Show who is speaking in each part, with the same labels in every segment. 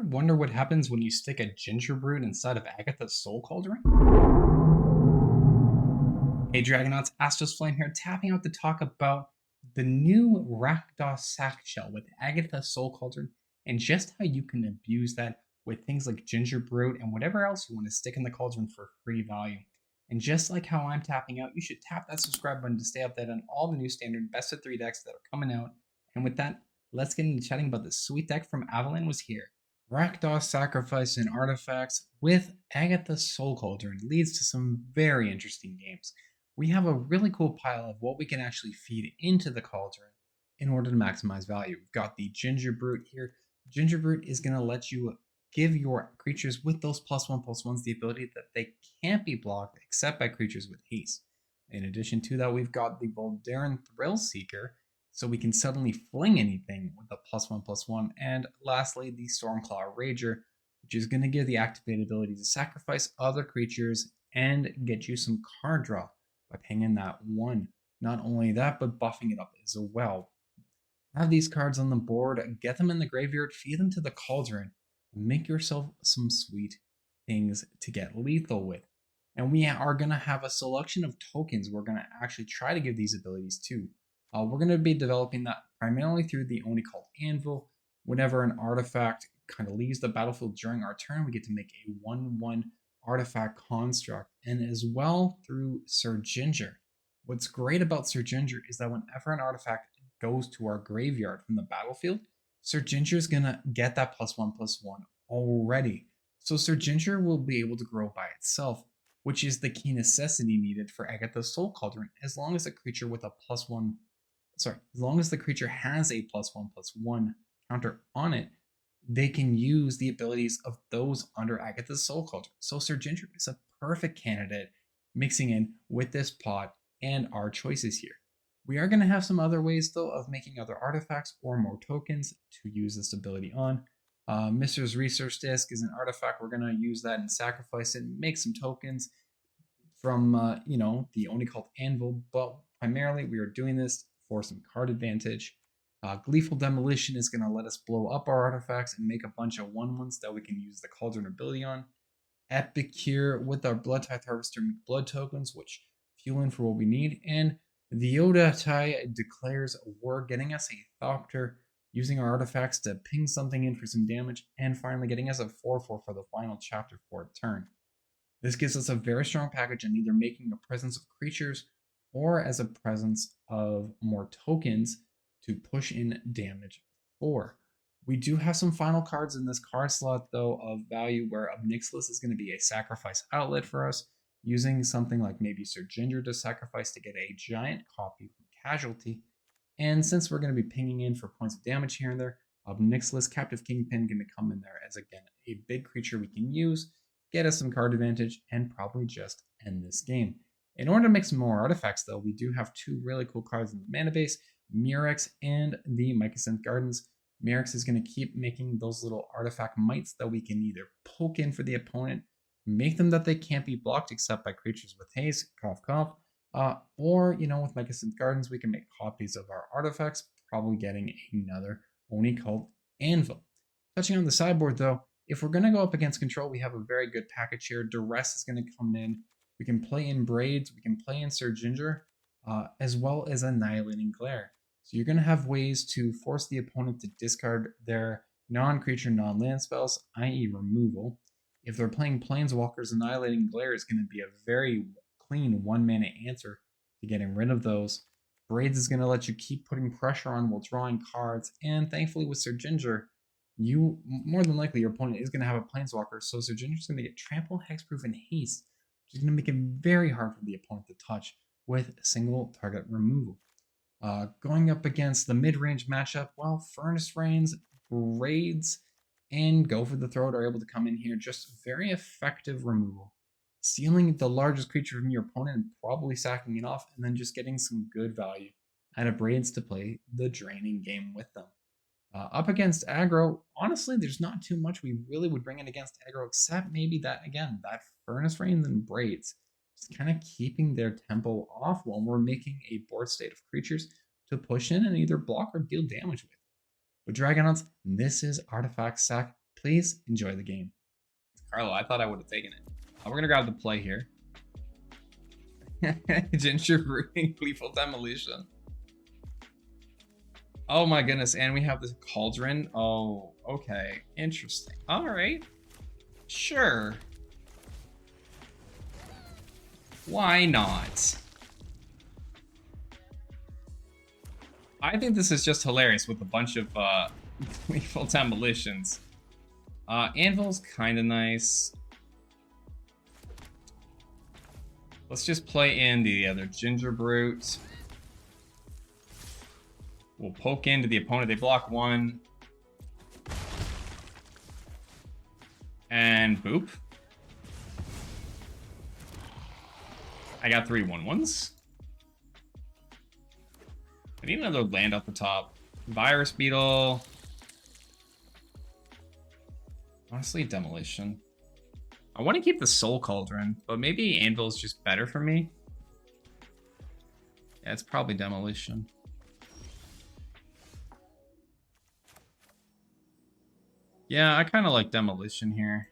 Speaker 1: Ever wonder what happens when you stick a Gingerbrute inside of Agatha's Soul Cauldron? Hey Dragonauts, Astos Flame here, tapping out to talk about the new Rakdos sack shell with Agatha's Soul Cauldron and just how you can abuse that with things like Gingerbrute and whatever else you want to stick in the cauldron for free value. And just like how I'm tapping out, you should tap that subscribe button to stay updated on all the new standard best of 3 decks that are coming out. And with that, let's get into chatting about this sweet deck from AvalanWasTaken. Rakdos sacrifice and artifacts with Agatha's Soul Cauldron leads to some very interesting games. We have a really cool pile of what we can actually feed into the cauldron in order to maximize value. We've got the Gingerbrute here. Gingerbrute is going to let you give your creatures with those +1/+1s the ability that they can't be blocked except by creatures with haste. In addition to that, we've got the Voldaren Thrillseeker, so we can suddenly fling anything with a +1/+1. And lastly, the Stormclaw Rager, which is going to give the activated ability to sacrifice other creatures and get you some card draw by pinging that one. Not only that, but buffing it up as well. Have these cards on the board, get them in the graveyard, feed them to the cauldron, and make yourself some sweet things to get lethal with. And we are going to have a selection of tokens we're going to actually try to give these abilities to. We're going to be developing that primarily through the On-Cult Anvil. Whenever an artifact kind of leaves the battlefield during our turn, we get to make a 1/1 artifact construct, and as well through Syr Ginger. What's great about Syr Ginger is that whenever an artifact goes to our graveyard from the battlefield, Syr Ginger is going to get that +1/+1 already. So Syr Ginger will be able to grow by itself, which is the key necessity needed for Agatha's Soul Cauldron, as long as a creature with a as long as the creature has a +1/+1 counter on it, they can use the abilities of those under Agatha's Soul Cauldron. So Syr Ginger is a perfect candidate mixing in with this pot and our choices here. We are going to have some other ways though of making other artifacts or more tokens to use this ability on. Mishra's Research Disc is an artifact. We're going to use that and sacrifice it and make some tokens from the On-Cult Anvil, but primarily we are doing this for some card advantage. Gleeful Demolition is going to let us blow up our artifacts and make a bunch of 1/1s that we can use the Cauldron ability on. Epicure with our Bloodtithe Harvester make blood tokens, which fuel in for what we need. And the Sultai declares war, getting us a Thopter, using our artifacts to ping something in for some damage, and finally getting us a 4/4 for the final chapter for a turn. This gives us a very strong package in either making a presence of creatures or as a presence of more tokens to push in damage for. We do have some final cards in this card slot though of value, where Obnixilis is going to be a sacrifice outlet for us, using something like maybe Syr Ginger to sacrifice to get a giant copy from Casualty. And since we're going to be pinging in for points of damage here and there, Obnixilis Captive Kingpin going to come in there as, again, a big creature we can use, get us some card advantage, and probably just end this game. In order to make some more artifacts though, we do have 2 really cool cards in the mana base, Mirrex and the Mycosynth Gardens. Mirrex is going to keep making those little artifact mites that we can either poke in for the opponent, make them that they can't be blocked except by creatures with haste, cough cough, or with Mycosynth Gardens we can make copies of our artifacts, probably getting another On-Cult Anvil. Touching on the sideboard though, if we're going to go up against control, we have a very good package here. Duress is going to come in. We can play in Braids, we can play in Syr Ginger, as well as Annihilating Glare. So you're going to have ways to force the opponent to discard their non-creature, non-land spells, i.e. removal. If they're playing Planeswalkers, Annihilating Glare is going to be a very clean 1-mana answer to getting rid of those. Braids is going to let you keep putting pressure on while drawing cards, and thankfully with Syr Ginger, more than likely your opponent is going to have a Planeswalker, so Syr Ginger is going to get Trample, Hexproof, and Haste, which is going to make it very hard for the opponent to touch with single target removal. Going up against the mid-range matchup, well, Furnace Rains, Braids, and Go for the Throat are able to come in here. Just very effective removal. Stealing the largest creature from your opponent and probably sacking it off, and then just getting some good value out of Braids to play the draining game with them. Up against aggro, honestly, there's not too much we really would bring in against aggro, except maybe that Furnace Rains and Braids. Just kind of keeping their tempo off while we're making a board state of creatures to push in and either block or deal damage with. With Dragonauts, this is Artifact Sack Please enjoy the game. Carlo, I thought I would have taken it. We're going to grab the play here. Gingerbrute and Gleeful Demolition. Oh my goodness, and we have this Cauldron. Oh, okay. Interesting. Alright. Sure. Why not? I think this is just hilarious with a bunch of Gleeful Demolitions. Anvil's kind of nice. Let's just play in the other Gingerbrute. We'll poke into the opponent. They block one. And boop. I got 3 1/1s. I need another land up the top. Virus Beetle. Honestly, Demolition. I want to keep the Soul Cauldron, but maybe Anvil is just better for me. Yeah, it's probably Demolition. Yeah, I kind of like Demolition here.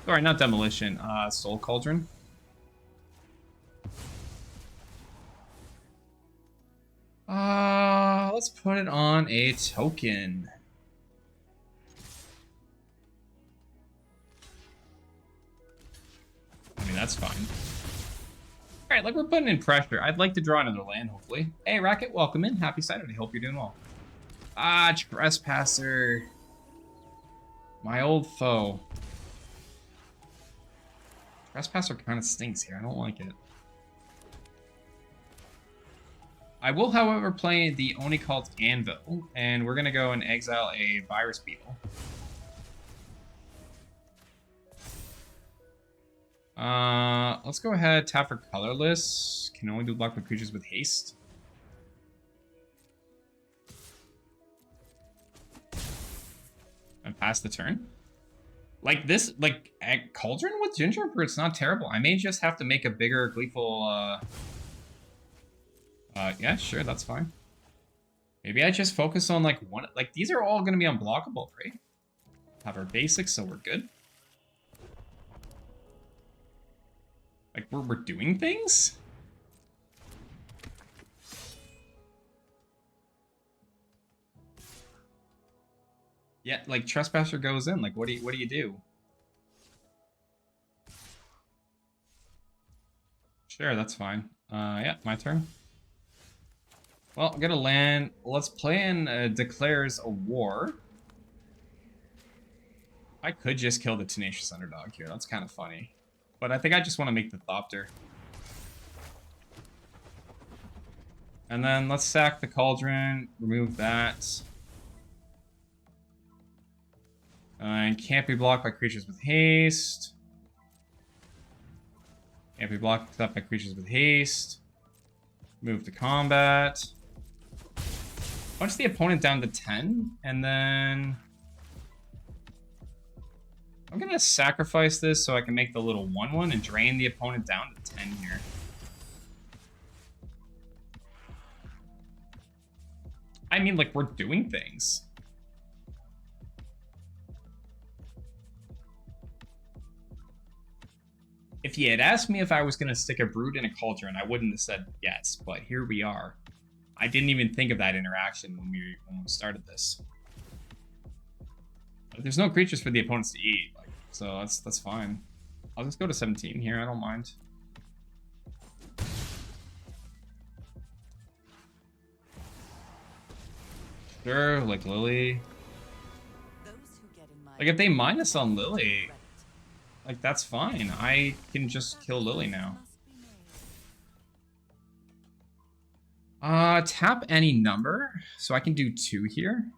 Speaker 1: Sorry, not Demolition. Soul Cauldron. Let's put it on a token. I mean, that's fine. All right, like we're putting in pressure. I'd like to draw another land, hopefully. Hey, Racket, welcome in. Happy Saturday. Hope you're doing well. Trespasser. My old foe. Trespasser kind of stinks here. I don't like it. I will, however, play the On-Cult Anvil, and we're going to go and exile a Virus Beetle. Let's go ahead, tap for colorless. Can only be blocked by creatures with haste. And pass the turn. Like this, like Cauldron with Gingerbrute, it's not terrible. I may just have to make a bigger Gleeful, yeah, sure, that's fine. Maybe I just focus on like one, like these are all gonna be unblockable, right? Have our basics, so we're good. Like we're doing things? Yeah, like Trespasser goes in, like what do you do? Sure, that's fine. Yeah, my turn. Well, I'm gonna land. Let's play in Declares a War. I could just kill the Tenacious Underdog here. That's kind of funny. But I think I just want to make the Thopter. And then let's sack the Cauldron, remove that. And can't be blocked by creatures with haste. Can't be blocked up by creatures with haste. Move to combat. Punch the opponent down to 10, and then I'm gonna sacrifice this so I can make the little 1/1 and drain the opponent down to 10 here. I mean, like, we're doing things. If you had asked me if I was gonna stick a Brood in a Cauldron, I wouldn't have said yes, but here we are. I didn't even think of that interaction when we started this. But there's no creatures for the opponents to eat, like, so that's fine. I'll just go to 17 here. I don't mind. Sure, like Lily. Like if they minus on Lily, like that's fine. I can just kill Lily now. Tap any number, so I can do 2 here.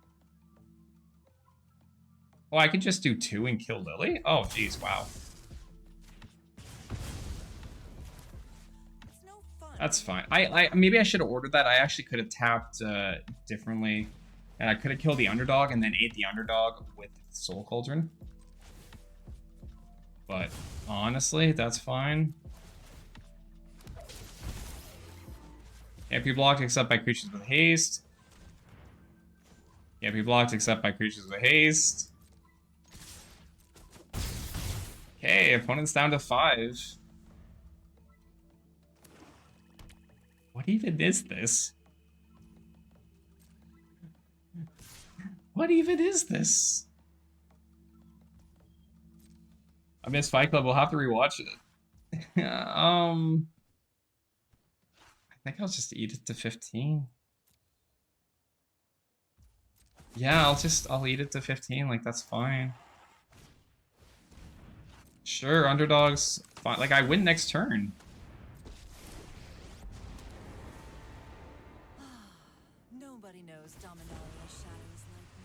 Speaker 1: Oh, I could just do 2 and kill Lily? Oh, geez, wow. That's fine. Maybe I should have ordered that. I actually could have tapped differently. And I could have killed the underdog and then ate the underdog with Soul Cauldron. But honestly, that's fine. Can't be blocked except by creatures with haste. Can't be blocked except by creatures with haste. Okay, opponent's down to 5. What even is this? What even is this? I missed Fight Club. We'll have to rewatch it. I think I'll just eat it to 15. Yeah, I'll eat it to 15. Like, that's fine. Sure, underdogs. Fine. Like, I win next turn.
Speaker 2: Nobody knows Dominaria's shadows like me.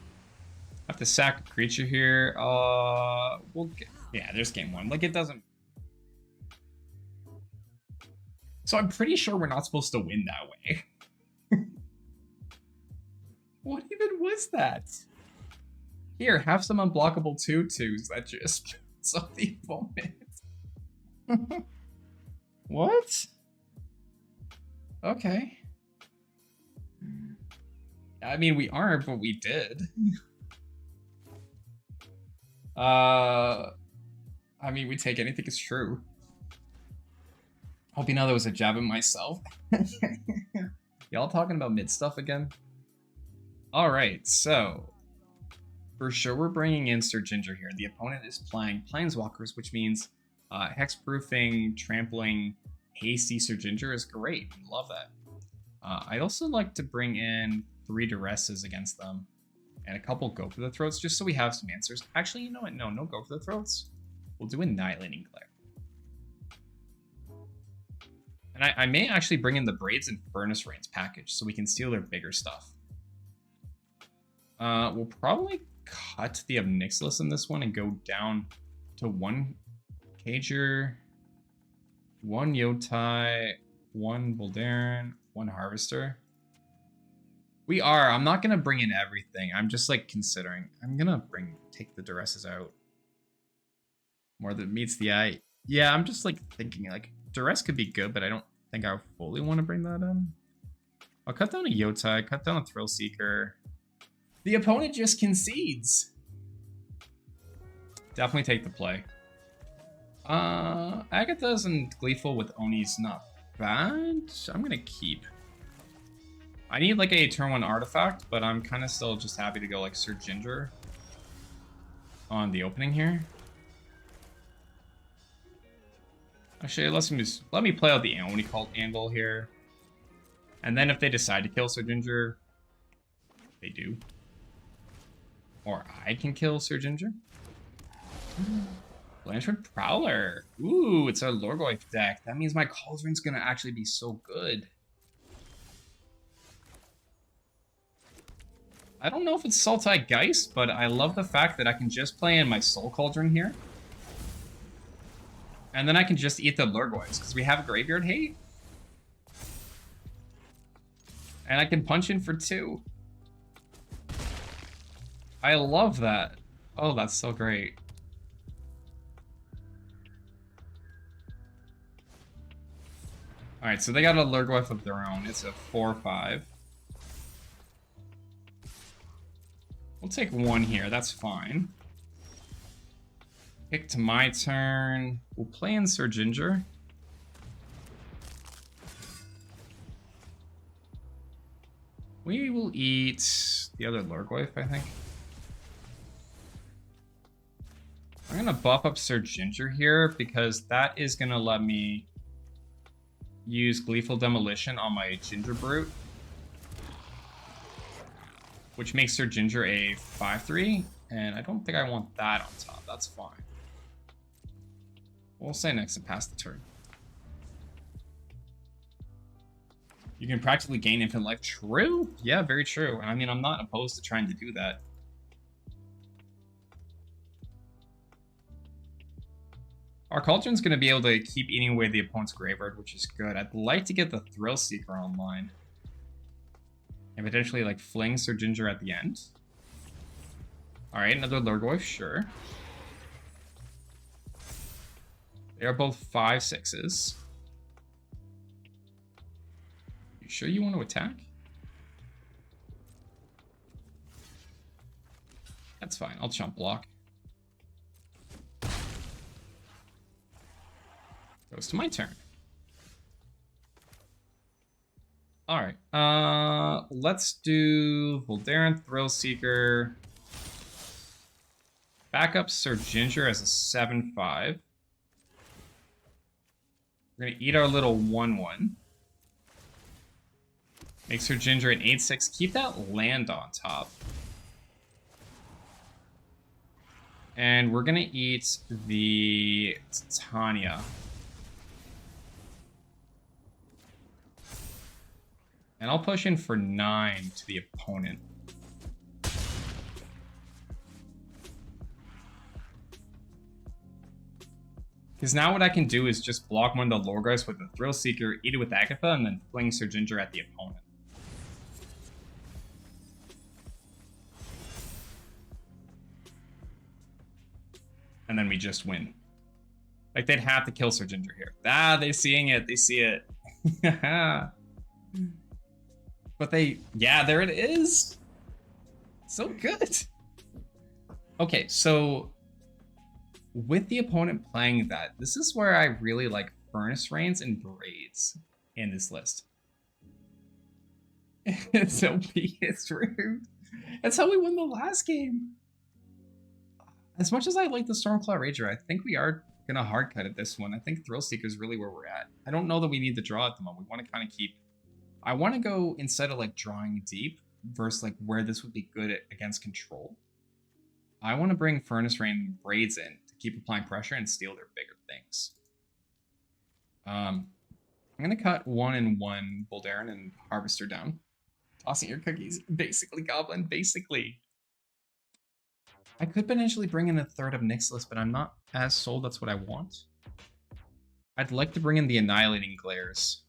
Speaker 1: I have to sack a creature here. We'll get, yeah, there's game 1. Like, it doesn't. So I'm pretty sure we're not supposed to win that way. What even was that? Here, have some unblockable 2/2s that just saw the opponent. What? Okay. I mean, we aren't, but we did. I mean, we take anything as true. Hope you know that was a jab at myself. Y'all talking about mid stuff again? Alright, so for sure we're bringing in Syr Ginger here. The opponent is playing Planeswalkers, which means hexproofing, trampling, hasty Syr Ginger is great. Love that. I'd also like to bring in 3 Duresses against them and a couple Go for the Throats just so we have some answers. Actually, you know what? No Go for the Throats. We'll do a Nightlane Glare. And I may actually bring in the Braids and Furnace Rains package so we can steal their bigger stuff. We'll probably cut the Obnixilis in this one and go down to 1 Cager, 1 Yotai, 1 Voldaren, 1 Harvester. I'm not gonna bring in everything. I'm just like considering. I'm gonna take the Duresses out. More than meets the eye. Yeah, I'm just like thinking like Duress could be good, but I don't think I fully want to bring that in. I'll cut down a Yotai, cut down a Thrillseeker. The opponent just concedes. Definitely take the play. Agatha's and Gleeful with Oni's not bad. I'm gonna keep. I need like a turn 1 artifact, but I'm kind of still just happy to go like Syr Ginger on the opening here. Actually, let me play out the On-Cult Anvil here. And then if they decide to kill Syr Ginger, they do. Or I can kill Syr Ginger. Blanchard Prowler. Ooh, it's a Lorgoyf deck. That means my Cauldron's gonna actually be so good. I don't know if it's Sultai Geist, but I love the fact that I can just play in my Soul Cauldron here. And then I can just eat the Lurgoyfs, because we have Graveyard Hate. And I can punch in for 2. I love that. Oh, that's so great. Alright, so they got a Lurgoyf of their own. It's a 4/5. We'll take 1 here, that's fine. Pick to my turn. We'll play in Syr Ginger. We will eat the other Lurgoyf, I think. I'm gonna buff up Syr Ginger here because that is gonna let me use Gleeful Demolition on my Gingerbrute, which makes Syr Ginger a 5/3, and I don't think I want that on top. That's fine. We'll say next and pass the turn. You can practically gain infinite life. True. Yeah, very true. And I mean, I'm not opposed to trying to do that. Our Cauldron's going to be able to keep eating away the opponent's graveyard, which is good. I'd like to get the Thrillseeker online. And potentially like fling Syr Ginger at the end. Alright, another Lurgoyf, sure. They are both 5/6s. You sure you want to attack? That's fine, I'll chump block. Goes to my turn. All right. Let's do Voldaren Thrillseeker. Backup Syr Ginger as a 7/5. We're gonna eat our little 1/1. Make Syr Ginger an 8/6. Keep that land on top. And we're gonna eat the Titania. And I'll push in for 9 to the opponent. Because now what I can do is just block one of the Lorgars with the Thrillseeker, eat it with Agatha, and then fling Syr Ginger at the opponent. And then we just win. Like, they'd have to kill Syr Ginger here. Ah, they're seeing it. They see it. But they... Yeah, there it is. So good. Okay, so... with the opponent playing that, this is where I really like Furnace Rains and Braids in this list. It's OP, it's rude. That's how we won the last game. As much as I like the Stormclaw Rager, I think we are going to hard cut at this one. I think Thrillseeker is really where we're at. I don't know that we need the draw at the moment. We want to kind of keep... I want to go, instead of like drawing deep, versus like where this would be good against control. I want to bring Furnace Rain and Braids in to keep applying pressure and steal their bigger things. I'm going to cut 1 and 1 Voldaren and Harvester down. Tossing your cookies. Basically, Goblin. Basically. I could potentially bring in a third of Nixilus, but I'm not as sold that's what I want. I'd like to bring in the Annihilating Glares.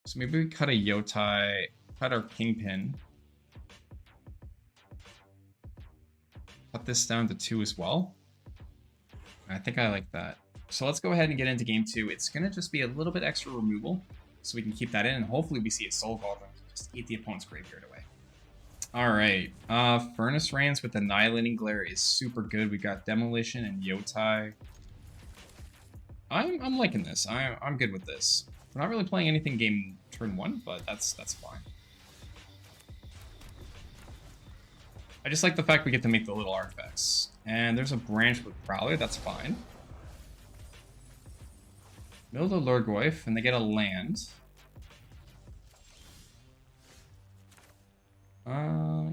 Speaker 1: So maybe we cut a Yotai, cut our Kingpin. Cut this down to 2 as well. I think I like that. So let's go ahead and get into game 2. It's going to just be a little bit extra removal, so we can keep that in, and hopefully we see a Soul Cauldron to just eat the opponent's graveyard away. Alright, Furnace Rains with Annihilating Glare is super good. We got Demolition and Yotai. I'm liking this. I'm good with this. We're not really playing anything game turn 1, but that's fine. I just like the fact we get to make the little artifacts. And there's a branch with Prowler, that's fine. Build a Lurgoyf, and they get a land.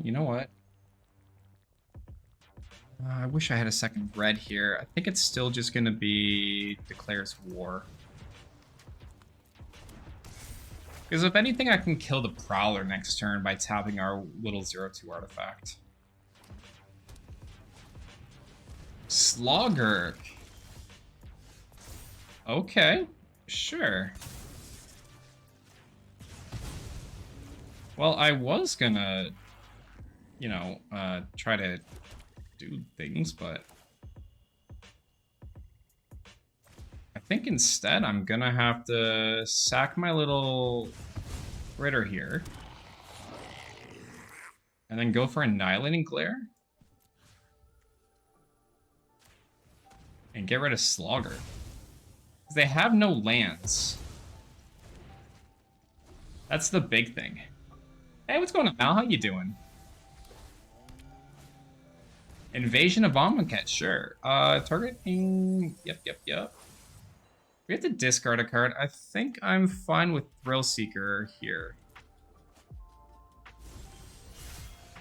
Speaker 1: You know what? I wish I had a second red here. I think it's still just gonna be Declares War. Because if anything, I can kill the Prowler next turn by tapping our little 0/2 artifact. Slogger. Okay, sure. Well, I was gonna, you know, try to do things, but I think instead I'm gonna have to sack my little critter here and then go for Annihilating Glare and get rid of Slogger. They have no lands. That's the big thing. Hey, what's going on, Mal? How you doing? Invasion of Amonkhet, sure. Targeting... Yep. We have to discard a card. I think I'm fine with Thrillseeker here.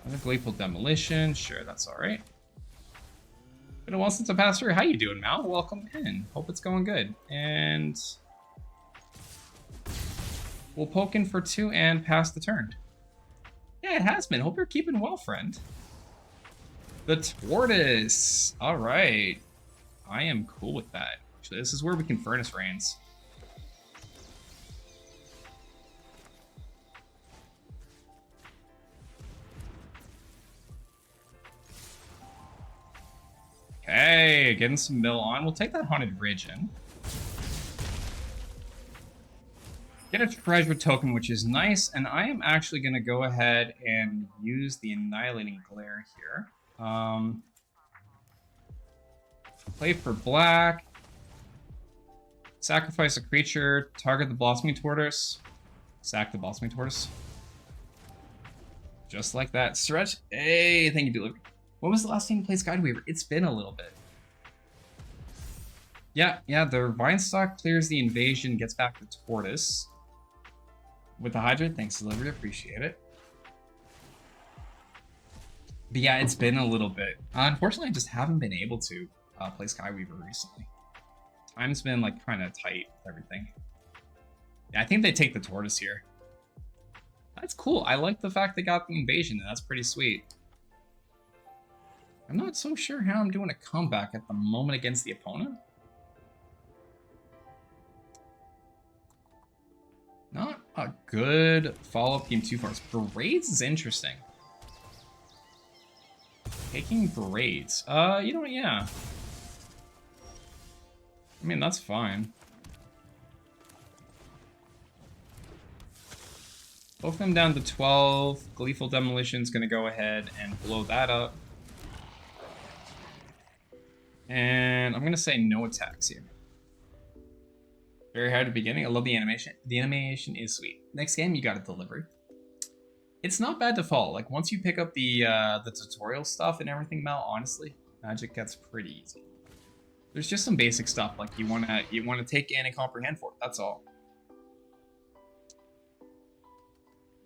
Speaker 1: Another Gleeful Demolition. Sure, that's alright. Been a while since I passed through. How you doing, Mal? Welcome in. Hope it's going good. And... we'll poke in for 2 and pass the turn. Yeah, it has been. Hope you're keeping well, friend. The Tortoise. All right. I am cool with that. Actually, this is where we can Furnace Rains. Okay, getting some mill on. We'll take that Haunted Ridge in. Get a treasure token, which is nice, and I am actually going to go ahead and use the Annihilating Glare here. Play for black. Sacrifice a creature, target the Blossoming Tortoise, sack the Blossoming Tortoise. Just like that. Stretch. Hey, thank you, Delivery. When was the last time you played Skyweaver? It's been a little bit. Yeah, the Vinestock clears the invasion, gets back the Tortoise. With the Hydra, thanks, Delivery, appreciate it. But yeah, it's been a little bit. Unfortunately, I just haven't been able to play Skyweaver recently. Time's been like kind of tight with everything. Yeah, I think they take the Tortoise here. That's cool. I like the fact they got the invasion. That's pretty sweet. I'm not so sure how I'm doing a comeback at the moment against the opponent. Not a good follow-up game too far. Braids is interesting. Taking Braids. You know what? Yeah. I mean, that's fine. Both of them down to 12. Gleeful Demolition's gonna go ahead and blow that up. And I'm gonna say no attacks here. Very hard at the beginning. I love the animation. The animation is sweet. Next game, you got it delivered. It's not bad to follow. Like once you pick up the tutorial stuff and everything, Mel, honestly, Magic gets pretty easy. There's just some basic stuff like you wanna take in and comprehend for it. That's all.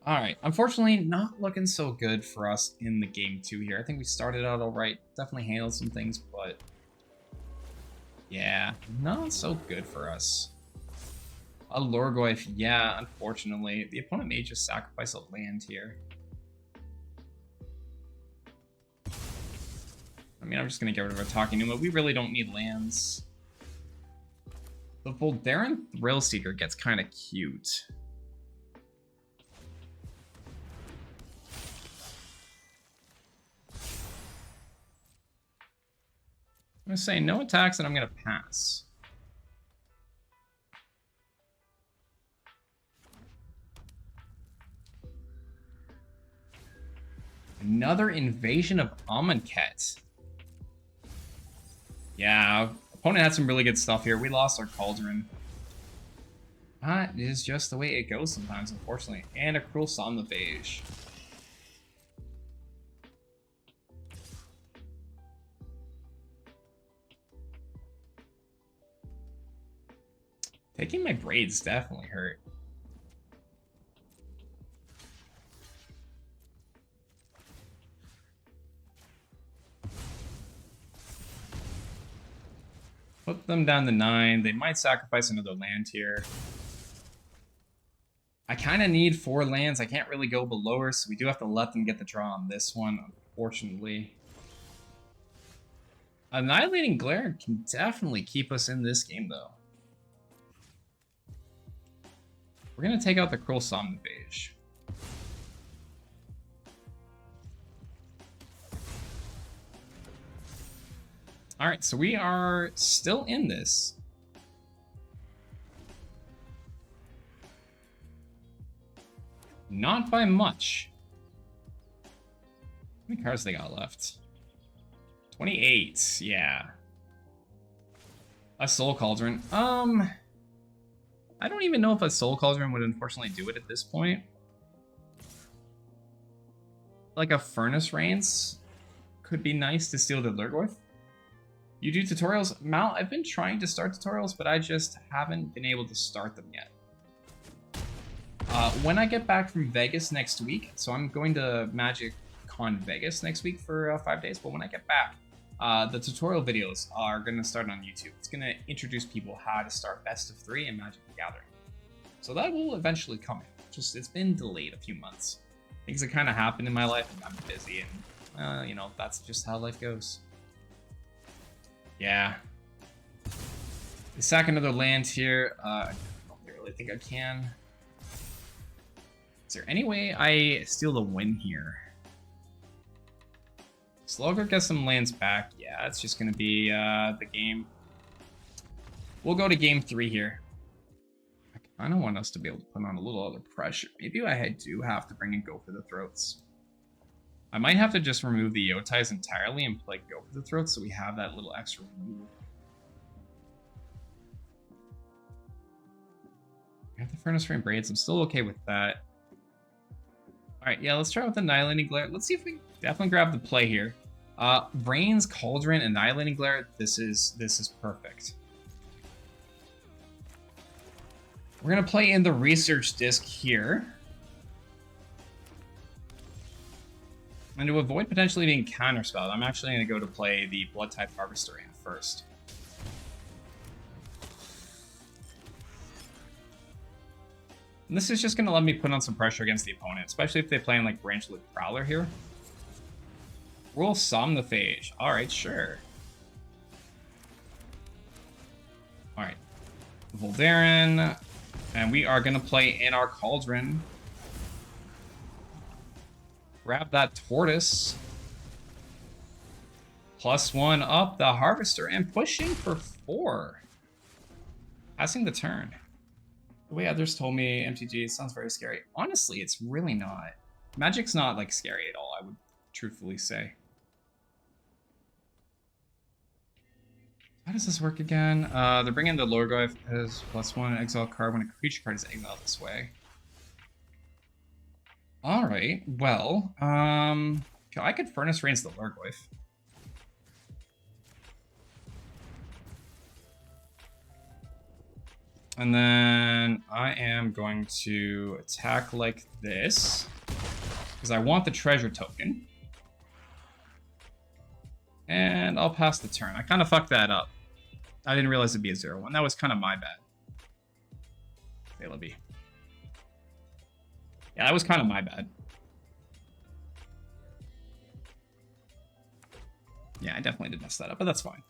Speaker 1: All right, unfortunately, not looking so good for us in the game 2 here. I think we started out all right, definitely handled some things, but yeah, not so good for us. A Lorgoyf, yeah, unfortunately. The opponent may just sacrifice a land here. I mean, I'm just gonna get rid of our Talking Numa. We really don't need lands. The Voldaren Thrillseeker gets kind of cute. I'm gonna say no attacks and I'm gonna pass. Another invasion of Amonkhet. Yeah, opponent had some really good stuff here. We lost our Cauldron. That is just the way it goes sometimes, unfortunately. And a Cruel Somnivage. Taking my Braids definitely hurt. Put them down to 9. They might sacrifice another land here. I kind of need 4 lands. I can't really go below her, so we do have to let them get the draw on this one, unfortunately. Annihilating Glare can definitely keep us in this game, though. We're going to take out the Cruel Somnivage. Alright, so we are still in this. Not by much. How many cards they got left? 28, yeah. A Soul Cauldron. I don't even know if a Soul Cauldron would unfortunately do it at this point. Like a Furnace Reigns could be nice to steal the Lurgoyf. You do tutorials? Mal, I've been trying to start tutorials, but I just haven't been able to start them yet. When I get back from Vegas next week, so I'm going to Magic Con Vegas next week for 5 days, but when I get back, the tutorial videos are going to start on YouTube. It's going to introduce people how to start Best of 3 in Magic the Gathering. So that will eventually come in. Just it's been delayed a few months. Things that kind of happened in my life, and I'm busy, and you know, that's just how life goes. Yeah. They sack another land here. I don't really think I can. Is there any way I steal the win here? Slugger gets some lands back. Yeah, it's just going to be the game. We'll go to game 3 here. I kind of want us to be able to put on a little other pressure. Maybe I do have to bring in Go for the Throats. I might have to just remove the Yotais entirely and play Go for the Throats so we have that little extra remove. have the Furnace Rain Braids. I'm still okay with that. Alright, yeah, let's try with Annihilating Glare. Let's see if we definitely grab the play here. Rains, Cauldron, Annihilating Glare. This is perfect. We're gonna play in the Research Disc here. And to avoid potentially being counterspelled, I'm actually gonna go to play the Bloodtithe Harvester in first. And this is just gonna let me put on some pressure against the opponent, especially if they play in like Branchlet Prowler here. We'll Somnophage. Alright, sure. Alright. Voldaren. And we are gonna play in our Cauldron. Grab that Tortoise. +1 up the Harvester and pushing for 4. Passing the turn. The way others told me MTG, it sounds very scary. Honestly, it's really not. Magic's not like scary at all, I would truthfully say. How does this work again? They're bringing the Lorgoyf as +1 exile card when a creature card is exiled this way. Alright, well, I could Furnace Rains the Lorgoyf. And then I am going to attack like this, because I want the treasure token. And I'll pass the turn. I kind of fucked that up. I didn't realize it'd be a 0-1. That was kind of my bad. Vela B. Yeah, that was kind of my bad. Yeah, I definitely did mess that up, but that's fine.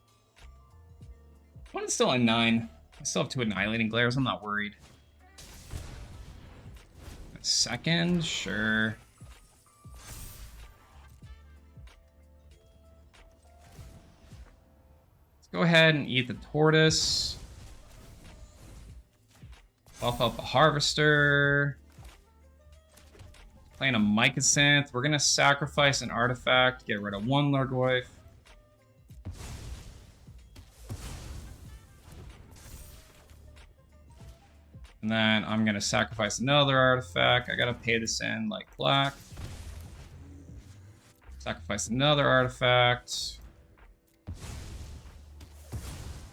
Speaker 1: Opponent's still on 9. I still have 2 Annihilating Glares. I'm not worried. A second, sure. Go ahead and eat the Tortoise. Buff up the Harvester. Playing a Mycosynth. We're gonna sacrifice an artifact, get rid of 1 Lorgoyf. And then I'm gonna sacrifice another artifact. I gotta pay this in like black. Sacrifice another artifact.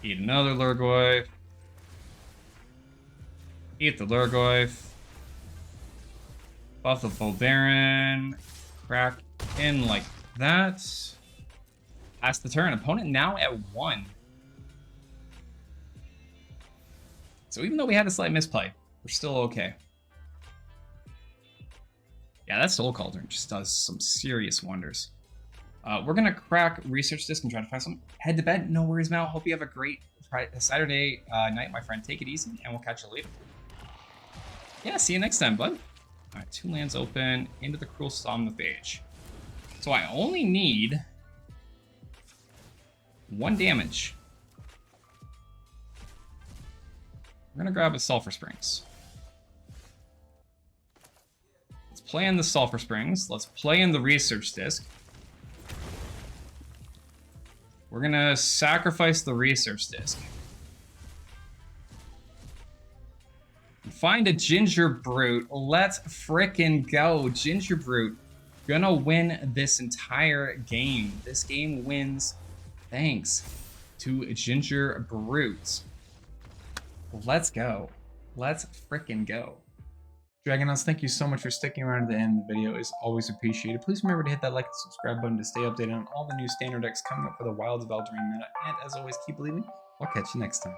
Speaker 1: Eat another Lorgoyf. Eat the Lorgoyf. Buff the Voldaren. Crack in like that. Pass the turn. Opponent now at 1. So even though we had a slight misplay, we're still okay. Yeah, that Soul Cauldron just does some serious wonders. We're gonna crack Research Disc and try to find some head to bed. No worries, Mal. Hope you have a great Saturday night, my friend. Take it easy, and we'll catch you later. Yeah, see you next time, bud. All right, 2 lands open into the Cruel Somnophage. So I only need 1 damage. We're gonna grab a Sulfur Springs. Let's play in the Sulfur Springs. Let's play in the Research Disc. We're gonna sacrifice the Research Disc. Find a Gingerbrute. Let's frickin' go. Gingerbrute gonna win this entire game. This game wins thanks to Gingerbrute. Let's go. Let's frickin' go. Dragonauts, thank you so much for sticking around to the end of the video. It's always appreciated. Please remember to hit that like and subscribe button to stay updated on all the new standard decks coming up for the Wilds of Eldraine meta. And as always, keep believing. I'll catch you next time.